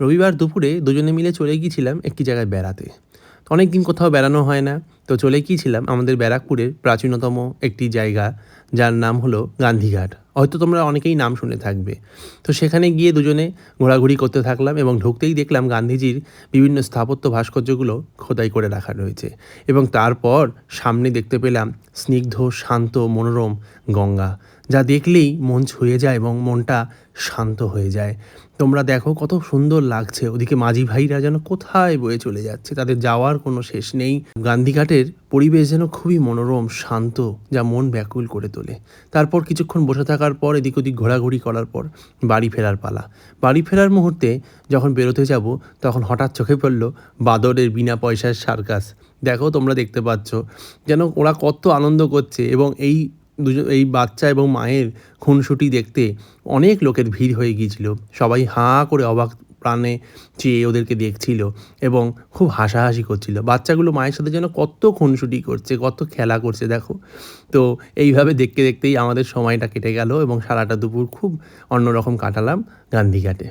রবিবার দুপুরে দুজনে মিলে চলে গিয়েছিলাম একটি জায়গায় বেড়াতে। অনেক দিন কোথাও বেড়ানো হয় না। তো চলে গিয়েছিলাম আমাদের ব্যারাকপুরের প্রাচীনতম একটি জায়গা, যার নাম হলো গান্ধীঘাট। হয়তো তোমরা অনেকেই নাম শুনে থাকবে। তো সেখানে গিয়ে দুজনে ঘোরাঘুরি করতে থাকলাম এবং ঢুকতেই দেখলাম গান্ধীজির বিভিন্ন স্থাপত্য ভাস্কর্যগুলো খোদাই করে রাখা রয়েছে। এবং তারপর সামনে দেখতে পেলাম স্নিগ্ধ, শান্ত, মনোরম গঙ্গা, যা দেখলেই মন ছুঁয়ে যায় এবং মনটা শান্ত হয়ে যায়। তোমরা দেখো কত সুন্দর লাগছে। ওদিকে মাঝি ভাইরা যেন কোথায় বয়ে চলে যাচ্ছে, তাদের যাওয়ার কোনো শেষ নেই। গান্ধীঘাটের পরিবেশ যেন খুবই মনোরম, শান্ত, যা মন ব্যাকুল করে তোলে। তারপর কিছুক্ষণ বসে থাকার পর এদিক ওদিক ঘোরাঘুরি করার পর বাড়ি ফেরার পালা। বাড়ি ফেরার মুহূর্তে যখন বেরোতে যাব, তখন হঠাৎ চোখে পড়ল বাদরের বিনা পয়সার সার্কাস। দেখো, তোমরা দেখতে পাচ্ছ যেন ওরা কত আনন্দ করছে, এবং এই বাচ্চা এবং মায়ের খুনসুটি দেখতে অনেক লোকের ভিড় হয়ে গিয়েছিল। সবাই হাঁ করে অবাক প্রাণে চেয়ে ওদেরকে দেখছিল এবং খুব হাসাহাসি করছিল। বাচ্চাগুলো মায়ের সাথে যেন কত খুনসুটি করছে, কত খেলা করছে দেখো। তো এইভাবে দেখতে দেখতেই আমাদের সময়টা কেটে গেল এবং সারাটা দুপুর খুব অন্যরকম কাটালাম গান্ধীঘাটে।